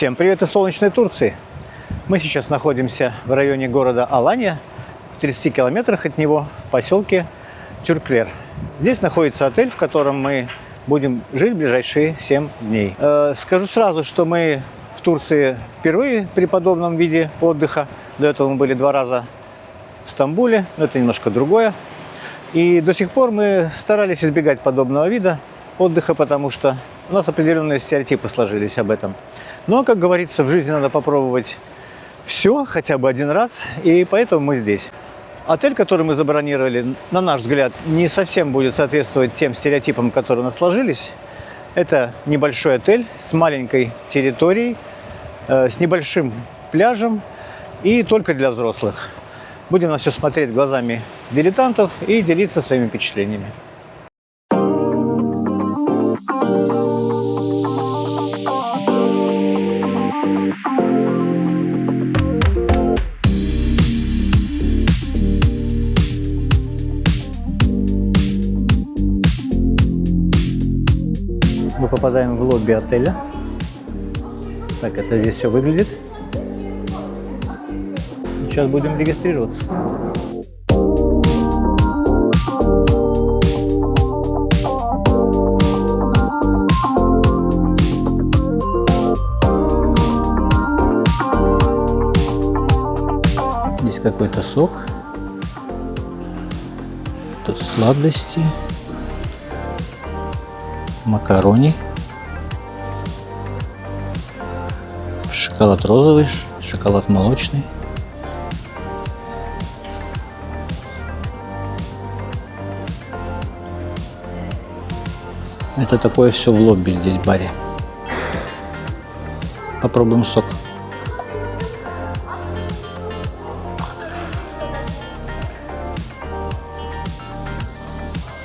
Всем привет из солнечной Турции. Мы сейчас находимся в районе города Аланья, в 30 километрах от него, в поселке Тюрклер. Здесь находится отель, в котором мы будем жить в ближайшие 7 дней. Скажу сразу, что мы в Турции впервые при подобном виде отдыха. До этого мы были 2 раза в Стамбуле, но это немножко другое. И до сих пор мы старались избегать подобного вида отдыха, потому что у нас определенные стереотипы сложились об этом. Но, как говорится, в жизни надо попробовать все хотя бы один раз, и поэтому мы здесь. Отель, который мы забронировали, на наш взгляд, не совсем будет соответствовать тем стереотипам, которые у нас сложились. Это небольшой отель с маленькой территорией, с небольшим пляжем и только для взрослых. Будем на все смотреть глазами дилетантов и делиться своими впечатлениями. Мы попадаем в лобби отеля. Так это здесь все выглядит. Сейчас будем регистрироваться. Здесь какой-то сок. Тут сладости. Макарони. Шоколад розовый, шоколад молочный. Это такое все в лобби здесь, в баре. Попробуем сок.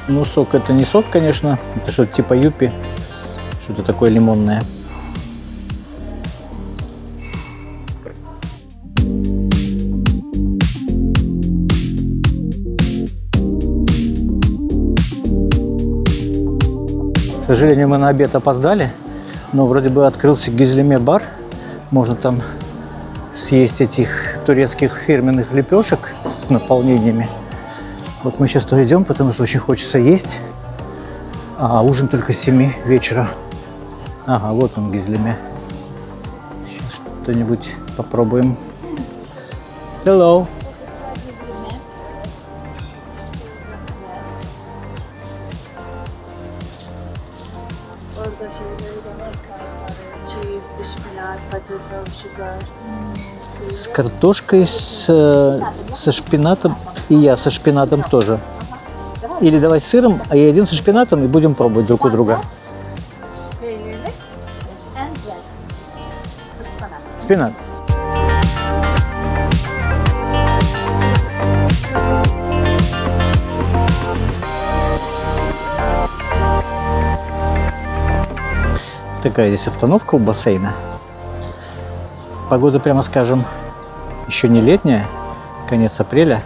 Ну, сок это не сок, конечно. Это что-то типа юпи. Что-то такое лимонное. К сожалению, мы на обед опоздали, но вроде бы открылся Гюзлеме бар. Можно там съесть этих турецких фирменных лепешек с наполнениями. Вот мы сейчас туда идем, потому что очень хочется есть. А ужин только с 7 вечера. Ага, вот он, Гюзлеме. Сейчас что-нибудь попробуем. Hello. С картошкой, со шпинатом, и я со шпинатом тоже. Или давай с сыром, а я один со шпинатом, и будем пробовать друг у друга. Шпинат. Такая здесь обстановка у бассейна. Погода, прямо скажем, еще не летняя, конец апреля.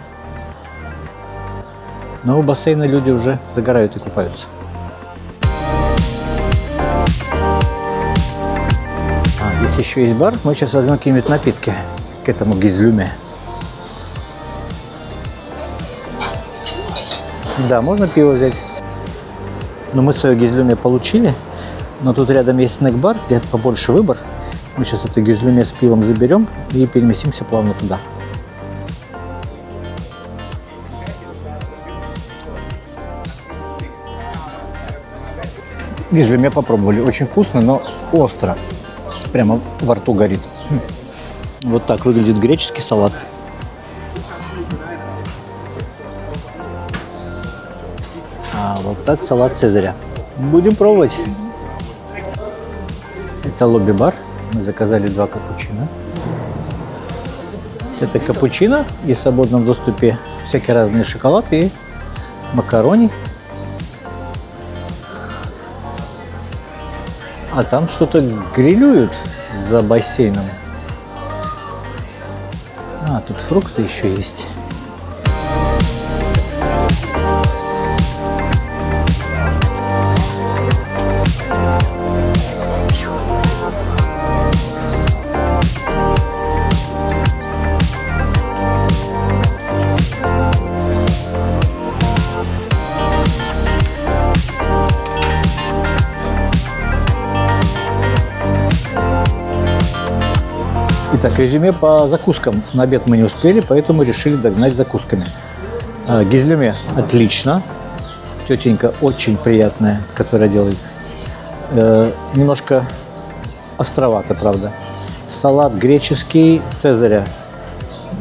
Но у бассейна люди уже загорают и купаются. Здесь еще есть бар. Мы сейчас возьмем какие-нибудь напитки к этому Гюзлеме. Да, можно пиво взять. Но мы свое Гюзлеме получили. Но тут рядом есть снэк-бар, где побольше выбор. Мы сейчас это Гюзлеме с пивом заберем и переместимся плавно туда. Гюзлеме попробовали. Очень вкусно, но остро. Прямо во рту горит. Вот так выглядит греческий салат. А вот так салат Цезаря. Будем пробовать. Это лобби-бар. Мы заказали 2 капучино. Это капучино и в свободном доступе всякие разные шоколады и макарони. А там что-то грилюют за бассейном. А, тут фрукты еще есть. Итак, резюме по закускам. На обед мы не успели, поэтому решили догнать закусками. Гизлюме отлично. Тетенька очень приятная, которая делает. Немножко островато, правда. Салат греческий Цезаря.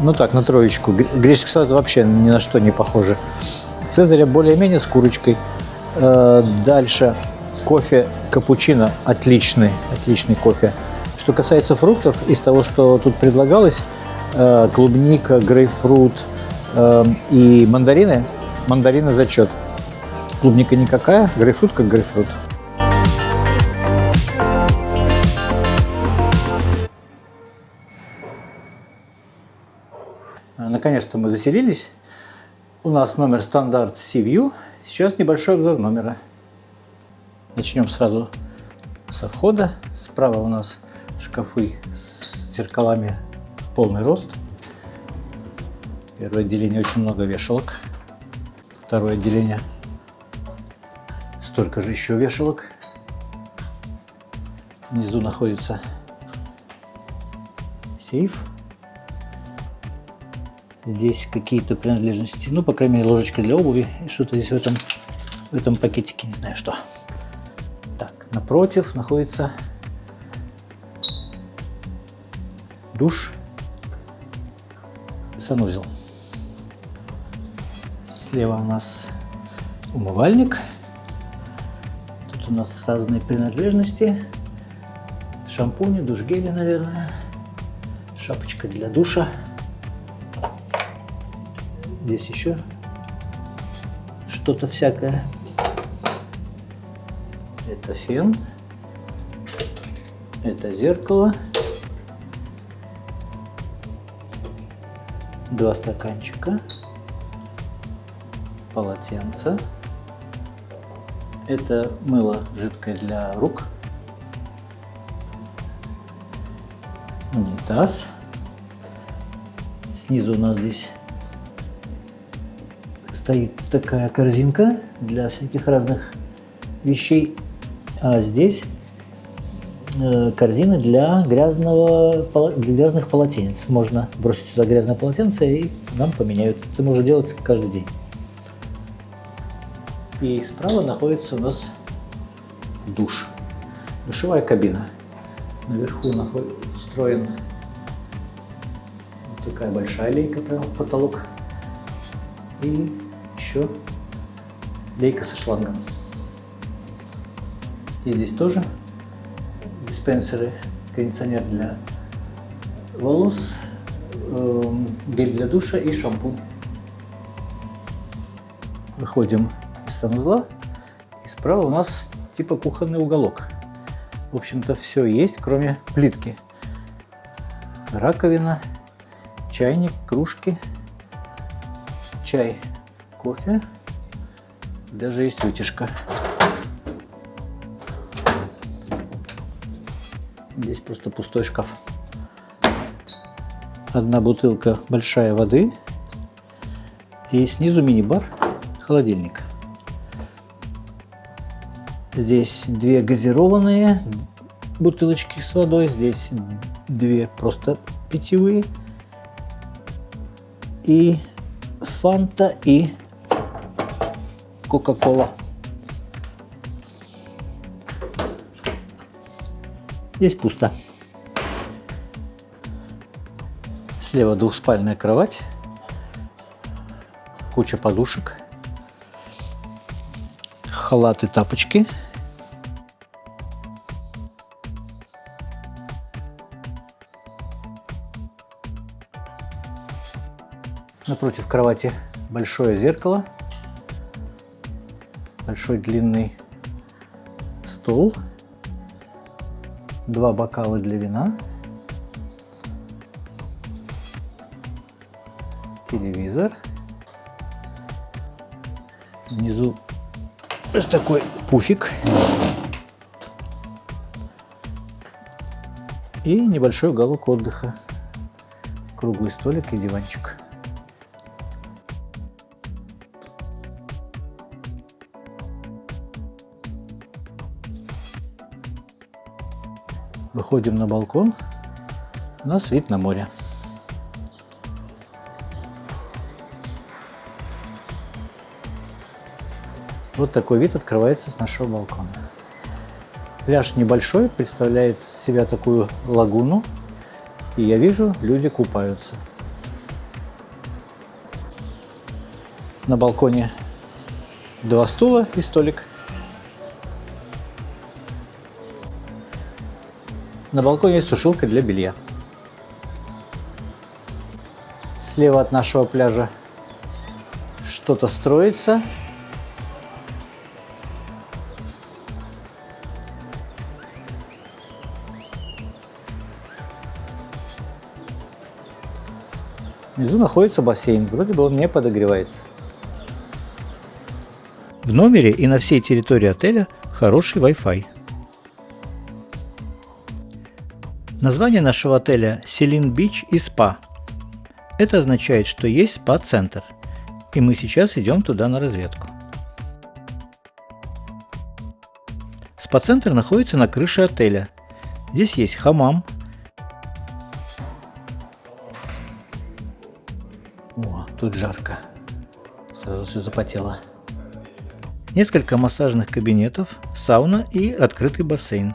Ну так, на троечку. Греческий салат вообще ни на что не похоже. Цезаря более-менее с курочкой. Дальше кофе капучино отличный кофе. Что касается фруктов, из того, что тут предлагалось, клубника, грейпфрут и мандарины, мандарины зачет. Клубника никакая, грейпфрут как грейпфрут. Наконец-то мы заселились. У нас номер стандарт Sea View. Сейчас небольшой обзор номера. Начнем сразу со входа. Справа у нас шкафы с зеркалами в полный рост. Первое отделение очень много вешалок. Второе отделение столько же еще вешалок. Внизу находится сейф. Здесь какие-то принадлежности, ну, по крайней мере, ложечка для обуви. И что-то здесь в этом пакетике, не знаю что. Так, напротив находится душ, санузел. Слева у нас умывальник. Тут у нас разные принадлежности. Шампуни, душ-гели, наверное. Шапочка для душа. Здесь еще что-то всякое. Это фен. Это зеркало. Два стаканчика. Полотенце. Это мыло жидкое для рук. Унитаз. Снизу у нас здесь стоит такая корзинка для всяких разных вещей. А здесь корзина для грязных полотенец. Можно бросить сюда грязное полотенце и нам поменяют. Это можно делать каждый день. И справа находится у нас душ. Душевая кабина. Наверху встроен вот такая большая лейка прямо в потолок. И еще лейка со шлангом. И здесь тоже диспенсеры, кондиционер для волос, гель для душа и шампунь. Выходим из санузла, и справа у нас типа кухонный уголок. В общем-то все есть, кроме плитки. Раковина, чайник, кружки, чай, кофе, даже есть вытяжка. Здесь просто пустой шкаф. Одна бутылка большая воды и снизу мини-бар, холодильник. Здесь две газированные бутылочки с водой, здесь две просто питьевые и фанта и кока-кола. Здесь пусто. Слева двухспальная кровать, куча подушек, халаты, тапочки. Напротив кровати большое зеркало, большой длинный стол, два бокала для вина, телевизор. Внизу такой пуфик и небольшой уголок отдыха, круглый столик и диванчик. Выходим на балкон. У нас вид на море. Вот такой вид открывается с нашего балкона. Пляж небольшой, представляет из себя такую лагуну. И я вижу, люди купаются. На балконе 2 стула и столик. На балконе есть сушилка для белья. Слева от нашего пляжа что-то строится. Внизу находится бассейн, вроде бы он не подогревается. В номере и на всей территории отеля хороший Wi-Fi. Название нашего отеля Селин Бич и Спа. Это означает, что есть спа-центр, и мы сейчас идем туда на разведку. Спа-центр находится на крыше отеля. Здесь есть хамам. О, тут жарко. Сразу все запотело. Несколько массажных кабинетов, сауна и открытый бассейн.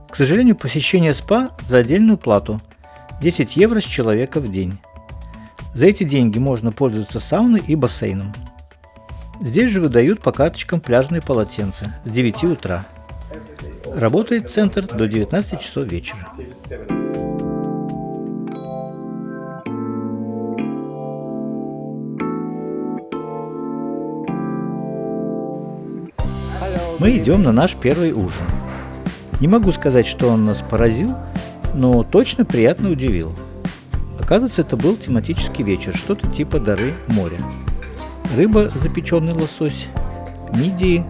К сожалению, посещение спа за отдельную плату. 10 евро с человека в день. За эти деньги можно пользоваться сауной и бассейном. Здесь же выдают по карточкам пляжные полотенца с 9 утра. Работает центр до 19 часов вечера. Мы идем на наш первый ужин. Не могу сказать, что он нас поразил, но точно приятно удивил. Оказывается, это был тематический вечер, что-то типа дары моря. Рыба, запеченный лосось, мидии,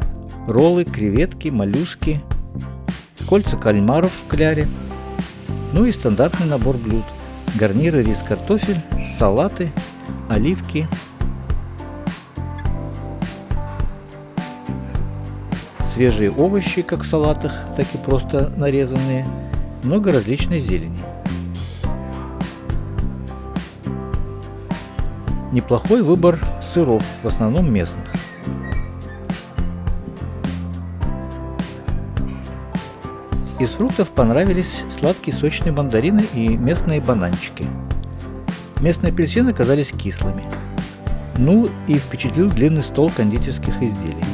роллы, креветки, моллюски, кольца кальмаров в кляре, ну и стандартный набор блюд. Гарниры, рис, картофель, салаты, оливки. Свежие овощи, как в салатах, так и просто нарезанные. Много различной зелени. Неплохой выбор сыров, в основном местных. Из фруктов понравились сладкие сочные мандарины и местные бананчики. Местные апельсины оказались кислыми. Ну и впечатлил длинный стол кондитерских изделий.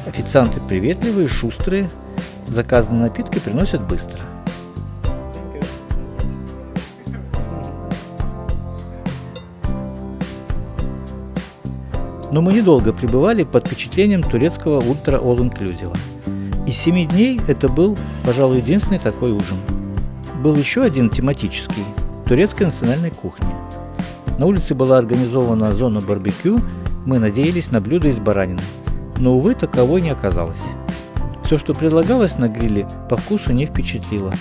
Официанты приветливые, шустрые, заказанные напитки приносят быстро. Но мы недолго пребывали под впечатлением турецкого ультра all-inclusive. Из 7 дней это был, пожалуй, единственный такой ужин. Был еще один тематический – турецкой национальной кухни. На улице была организована зона барбекю, мы надеялись на блюдо из баранины. Но, увы, таковой не оказалось. Все, что предлагалось на гриле, по вкусу не впечатлило.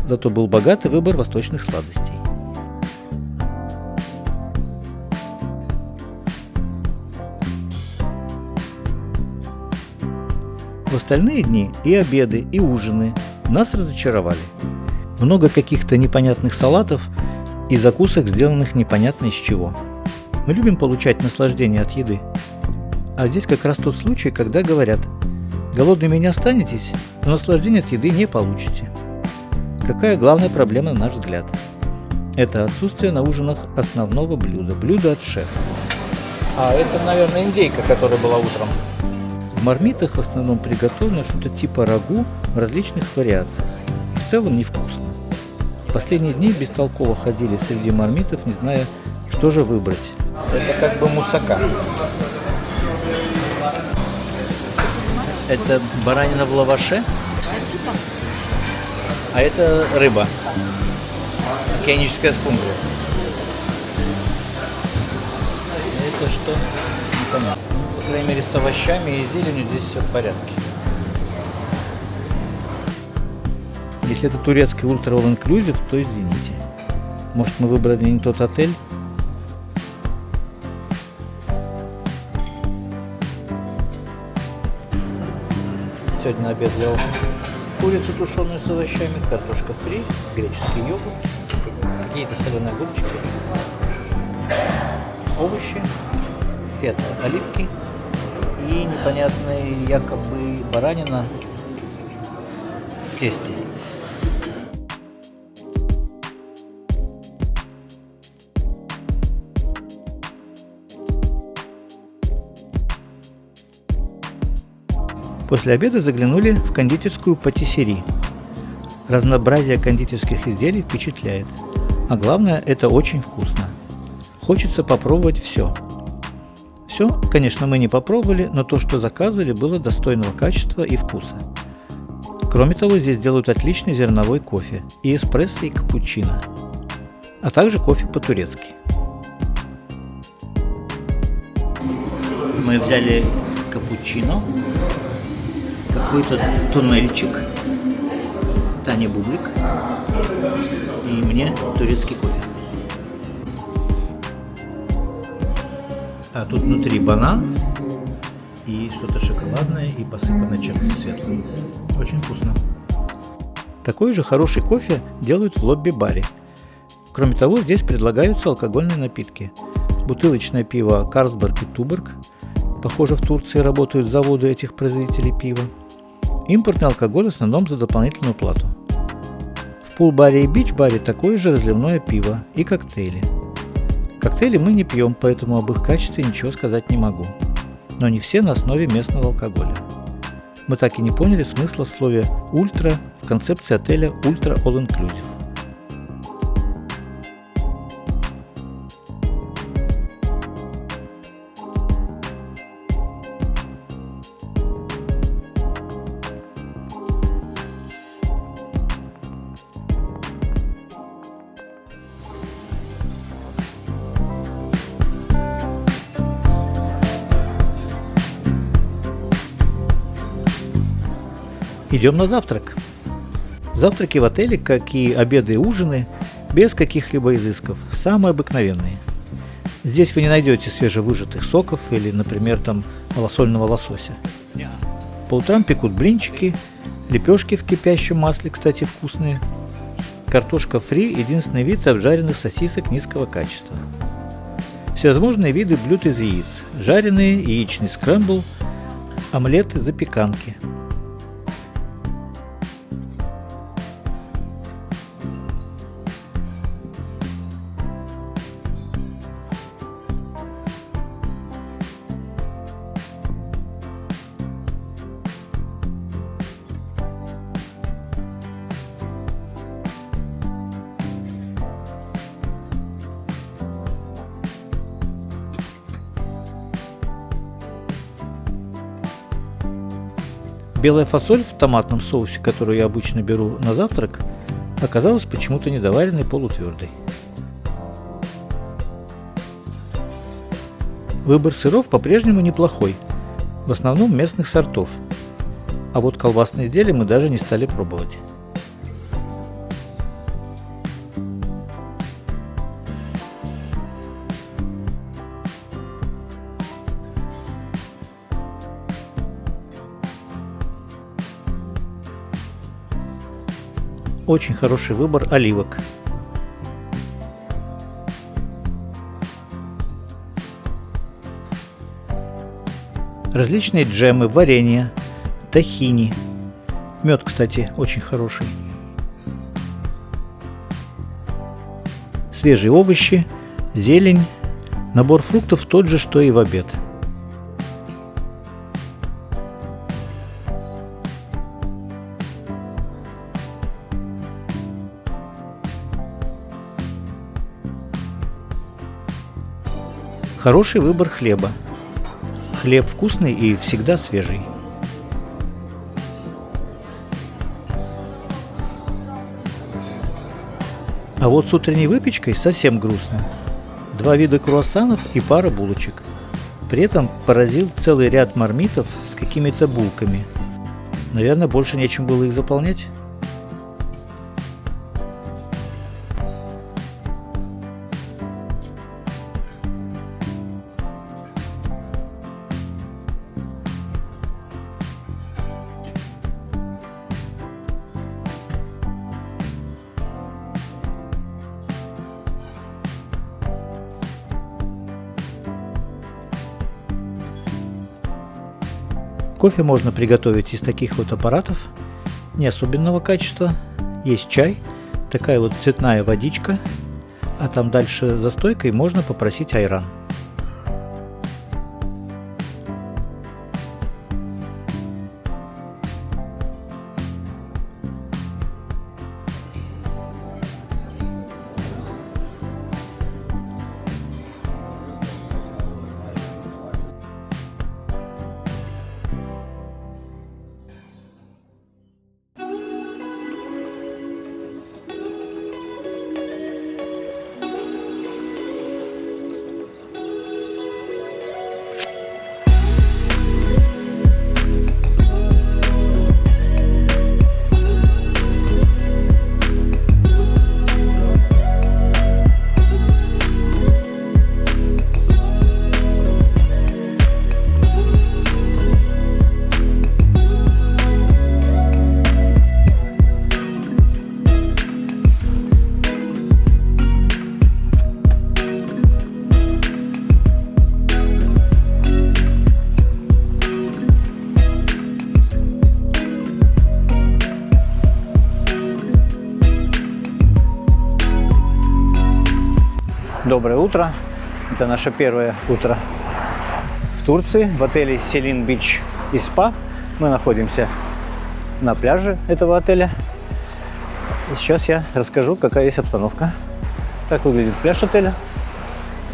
Зато был богатый выбор восточных сладостей. В остальные дни и обеды, и ужины нас разочаровали. Много каких-то непонятных салатов и закусок, сделанных непонятно из чего. Мы любим получать наслаждение от еды. А здесь как раз тот случай, когда говорят: голодными не останетесь, но наслаждения от еды не получите. Какая главная проблема, на наш взгляд? Это отсутствие на ужинах основного блюда, блюда от шефа. А это, наверное, индейка, которая была утром. В мармитах в основном приготовлено что-то типа рагу в различных вариациях. В целом невкусно. В последние дни бестолково ходили среди мармитов, не зная, что же выбрать. Это как бы мусака. Это баранина в лаваше, а это рыба. Океаническая скумбрия. если что, непонятно. По крайней мере, с овощами и зеленью здесь все в порядке. Если это турецкий Ultra All Inclusive, то извините. Может, мы выбрали не тот отель? Сегодня на обед взял курицу тушеную с овощами, картошка фри, греческий йогурт, какие-то соленые огурчики, овощи, фета, оливки и непонятные якобы баранина в тесте. После обеда заглянули в кондитерскую патиссери. Разнообразие кондитерских изделий впечатляет. А главное, это очень вкусно. Хочется попробовать все. Все, конечно, мы не попробовали, но то, что заказывали, было достойного качества и вкуса. Кроме того, здесь делают отличный зерновой кофе, и эспрессо, и капучино, а также кофе по-турецки. Мы взяли капучино, какой-то туннельчик, Тане бублик и мне турецкий кофе. А тут внутри банан и что-то шоколадное и посыпанное чем-то светлым. Очень вкусно. Такой же хороший кофе делают в лобби-баре. Кроме того, здесь предлагаются алкогольные напитки. Бутылочное пиво Carlsberg и Tuborg. Похоже, в Турции работают заводы этих производителей пива. Импортный алкоголь в основном за дополнительную плату. В пул-баре и бич-баре такое же разливное пиво и коктейли. Коктейли мы не пьем, поэтому об их качестве ничего сказать не могу. Но не все на основе местного алкоголя. Мы так и не поняли смысла в слове «ультра» в концепции отеля Ultra All Inclusive. Идем на завтрак. Завтраки в отеле, как и обеды и ужины, без каких-либо изысков, самые обыкновенные. Здесь вы не найдете свежевыжатых соков или, например, там малосольного лосося. По утрам пекут блинчики, лепешки в кипящем масле, кстати, вкусные. Картошка фри – единственный вид обжаренных сосисок низкого качества. Всевозможные виды блюд из яиц, жареные, яичный скрэмбл, омлеты, запеканки. Белая фасоль в томатном соусе, которую я обычно беру на завтрак, оказалась почему-то недоваренной, полутвердой. Выбор сыров по-прежнему неплохой, в основном местных сортов, а вот колбасные изделия мы даже не стали пробовать. Очень хороший выбор оливок. Различные джемы, варенье, тахини. Мед, кстати, очень хороший. Свежие овощи, зелень. Набор фруктов тот же, что и в обед. Хороший выбор хлеба. Хлеб вкусный и всегда свежий. А вот с утренней выпечкой совсем грустно. 2 вида круассанов и пара булочек. При этом поразил целый ряд мармитов с какими-то булками. Наверное, больше нечем было их заполнять. Кофе можно приготовить из таких вот аппаратов, не особенного качества. Есть чай, такая вот цветная водичка, а там дальше за стойкой можно попросить айран. Доброе утро! Это наше первое утро в Турции, в отеле Селин Бич и Спа. Мы находимся на пляже этого отеля. И сейчас я расскажу, какая есть обстановка. Так выглядит пляж отеля.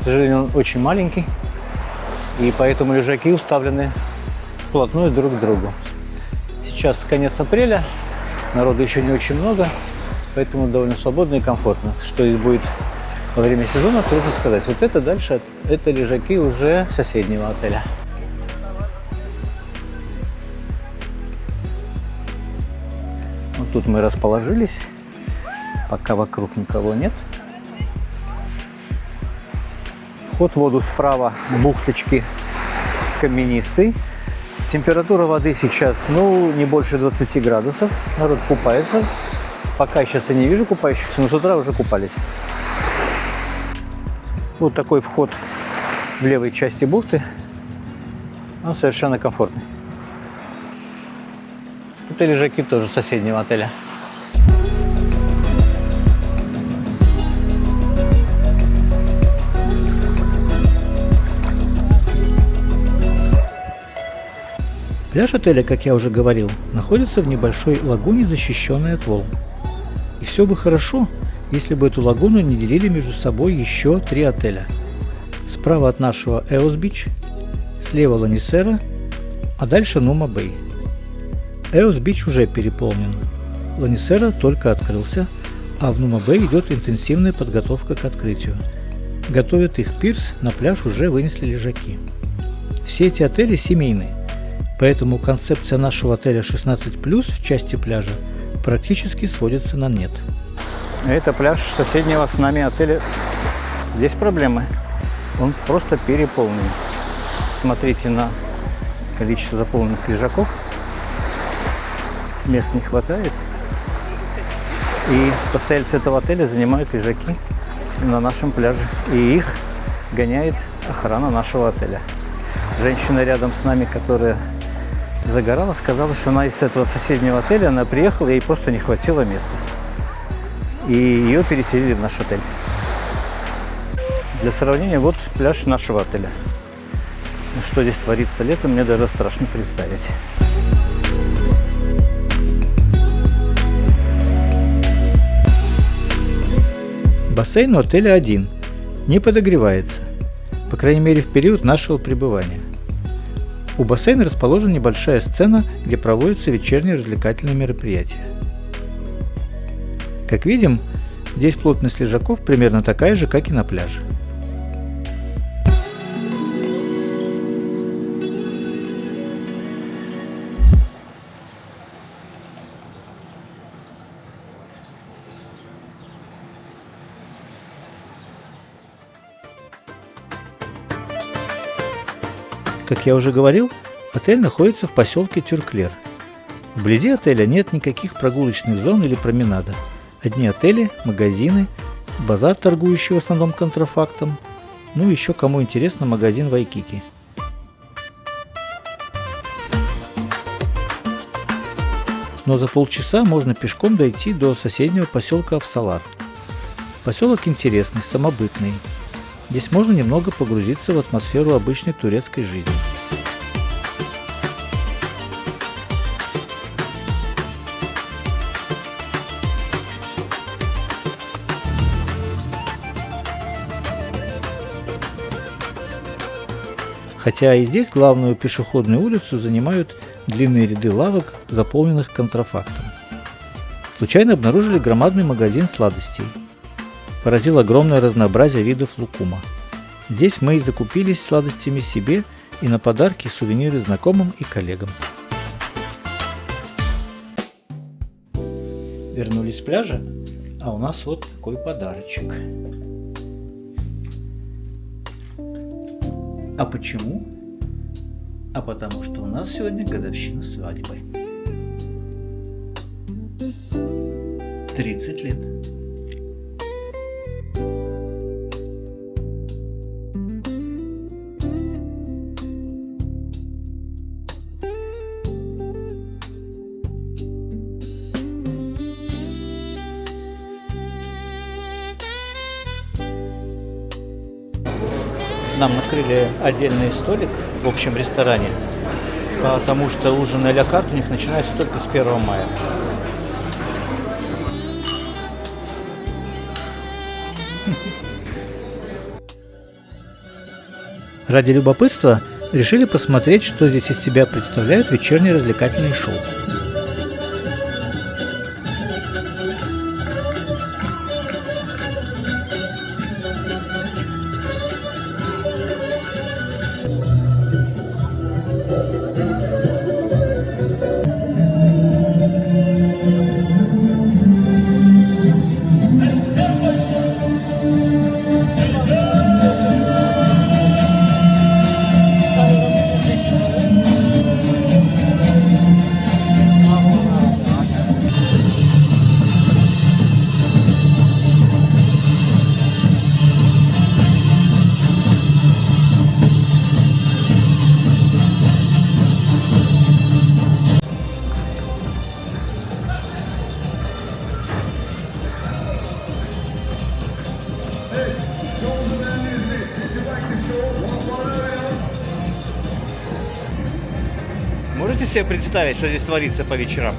К сожалению, он очень маленький, и поэтому лежаки уставлены вплотную друг к другу. Сейчас конец апреля, народу еще не очень много, поэтому довольно свободно и комфортно. Что здесь будет во время сезона, трудно сказать. Вот это дальше, это лежаки уже соседнего отеля. Вот тут мы расположились, пока вокруг никого нет. Вход в воду справа, бухточки каменистый. Температура воды сейчас, не больше 20 градусов. Народ купается. Пока сейчас я не вижу купающихся, но с утра уже купались. Вот такой вход в левой части бухты. Он совершенно комфортный. Это лежаки тоже соседнего отеля. Пляж отеля, как я уже говорил, находится в небольшой лагуне, защищенной от волн. И все бы хорошо, если бы эту лагуну не делили между собой еще 3 отеля. Справа от нашего Эос Бич, слева Ланисера, а дальше Нума Бэй. Эос Бич уже переполнен, Ланисера только открылся, а в Нума Бэй идет интенсивная подготовка к открытию. Готовят их пирс, на пляж уже вынесли лежаки. Все эти отели семейные, поэтому концепция нашего отеля 16+, в части пляжа практически сводится на нет. Это пляж соседнего с нами отеля. Здесь проблемы. Он просто переполнен. Смотрите на количество заполненных лежаков. Мест не хватает. И постояльцы этого отеля занимают лежаки на нашем пляже. И их гоняет охрана нашего отеля. Женщина рядом с нами, которая загорала, сказала, что она из этого соседнего отеля, она приехала, ей просто не хватило места. И ее переселили в наш отель. Для сравнения, вот пляж нашего отеля. Что здесь творится летом, мне даже страшно представить. Бассейн у отеля один, не подогревается, по крайней мере в период нашего пребывания. У бассейна расположена небольшая сцена, где проводятся вечерние развлекательные мероприятия. Как видим, здесь плотность лежаков примерно такая же, как и на пляже. Как я уже говорил, отель находится в поселке Тюрклер. Вблизи отеля нет никаких прогулочных зон или променада. Одни отели, магазины, базар, торгующий в основном контрафактом, ну и еще кому интересно магазин Вайкики. Но за полчаса можно пешком дойти до соседнего поселка Авсалар. Поселок интересный, самобытный. Здесь можно немного погрузиться в атмосферу обычной турецкой жизни. Хотя и здесь главную пешеходную улицу занимают длинные ряды лавок, заполненных контрафактом. Случайно обнаружили громадный магазин сладостей. Поразило огромное разнообразие видов лукума. Здесь мы и закупились сладостями себе и на подарки и сувениры знакомым и коллегам. Вернулись с пляжа, а у нас вот такой подарочек. А почему? А потому что у нас сегодня годовщина свадьбы. 30 лет. Нам накрыли отдельный столик в общем ресторане, потому что ужин а-ля карт у них начинается только с 1 мая. Ради любопытства решили посмотреть, что здесь из себя представляют вечерние развлекательные шоу. Можете себе представить, что здесь творится по вечерам?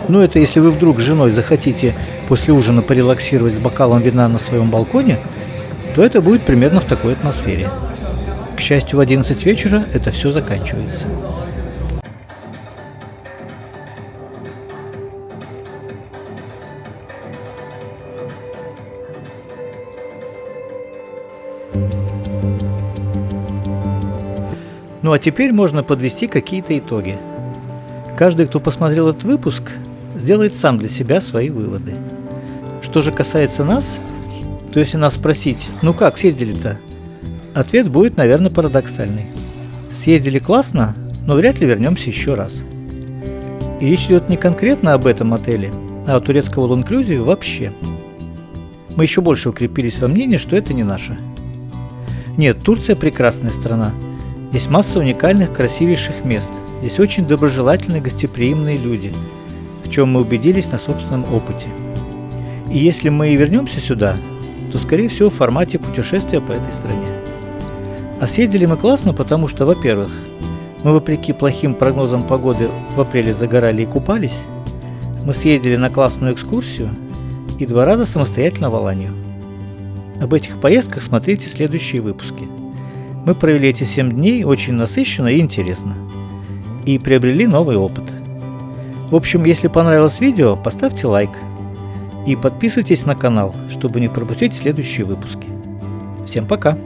Ну, это если вы вдруг с женой захотите после ужина порелаксировать с бокалом вина на своем балконе, то это будет примерно в такой атмосфере. К счастью, в 11 вечера это все заканчивается. Ну а теперь можно подвести какие-то итоги. Каждый, кто посмотрел этот выпуск, сделает сам для себя свои выводы. Что же касается нас, то если нас спросить, ну как, съездили-то? Ответ будет, наверное, парадоксальный. Съездили классно, но вряд ли вернемся еще раз. И речь идет не конкретно об этом отеле, а о турецком all-inclusive вообще. Мы еще больше укрепились во мнении, что это не наше. Нет, Турция прекрасная страна. Здесь масса уникальных, красивейших мест. Здесь очень доброжелательные, гостеприимные люди, в чем мы убедились на собственном опыте. И если мы и вернемся сюда, то, скорее всего, в формате путешествия по этой стране. А съездили мы классно, потому что, во-первых, мы, вопреки плохим прогнозам погоды, в апреле загорали и купались. Мы съездили на классную экскурсию и 2 раза самостоятельно в Аланию. Об этих поездках смотрите следующие выпуски. Мы провели эти 7 дней очень насыщенно и интересно. И приобрели новый опыт. В общем, если понравилось видео, поставьте лайк. И подписывайтесь на канал, чтобы не пропустить следующие выпуски. Всем пока!